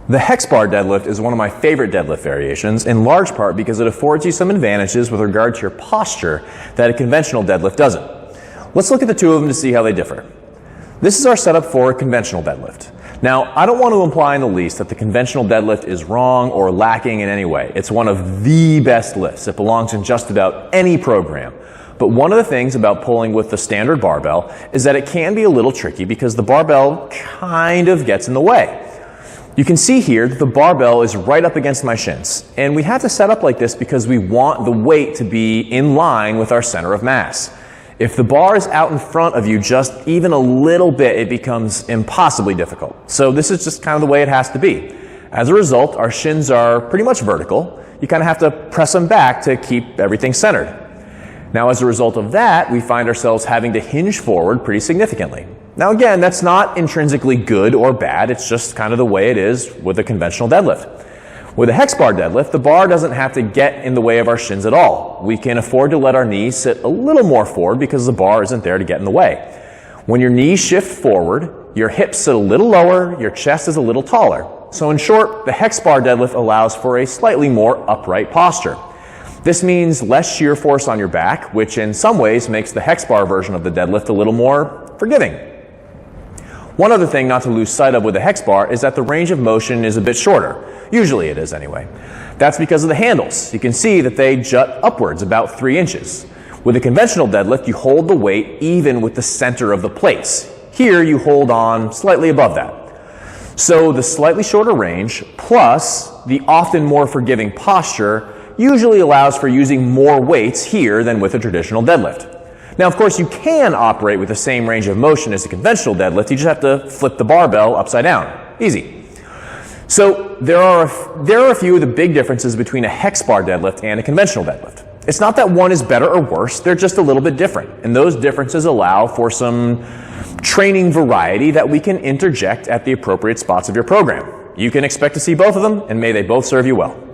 The Hex Bar Deadlift is one of my favorite deadlift variations, in large part because it affords you some advantages with regard to your posture that a conventional deadlift doesn't. Let's look at the two of them to see how they differ. This is our setup for a conventional deadlift. Now, I don't want to imply in the least that the conventional deadlift is wrong or lacking in any way. It's one of the best lifts. It belongs in just about any program. But one of the things about pulling with the standard barbell is that it can be a little tricky because the barbell kind of gets in the way. You can see here that the barbell is right up against my shins, and we have to set up like this because we want the weight to be in line with our center of mass. If the bar is out in front of you just even a little bit, it becomes impossibly difficult. So this is just kind of the way it has to be. As a result, our shins are pretty much vertical. You kind of have to press them back to keep everything centered. Now, as a result of that, we find ourselves having to hinge forward pretty significantly. Now again, that's not intrinsically good or bad, it's just kind of the way it is with a conventional deadlift. With a Hex Bar Deadlift, the bar doesn't have to get in the way of our shins at all. We can afford to let our knees sit a little more forward because the bar isn't there to get in the way. When your knees shift forward, your hips sit a little lower, your chest is a little taller. So in short, the Hex Bar Deadlift allows for a slightly more upright posture. This means less shear force on your back, which in some ways makes the Hex Bar version of the deadlift a little more forgiving. One other thing not to lose sight of with the Hex Bar is that the range of motion is a bit shorter. Usually it is anyway. That's because of the handles. You can see that they jut upwards about 3 inches. With a conventional deadlift, you hold the weight even with the center of the plates. Here you hold on slightly above that. So the slightly shorter range plus the often more forgiving posture usually allows for using more weights here than with a traditional deadlift. Now, of course, you can operate with the same range of motion as a conventional deadlift. You just have to flip the barbell upside down. Easy. So there are a few of the big differences between a Hex Bar deadlift and a conventional deadlift. It's not that one is better or worse, they're just a little bit different. And those differences allow for some training variety that we can interject at the appropriate spots of your program. You can expect to see both of them, and may they both serve you well.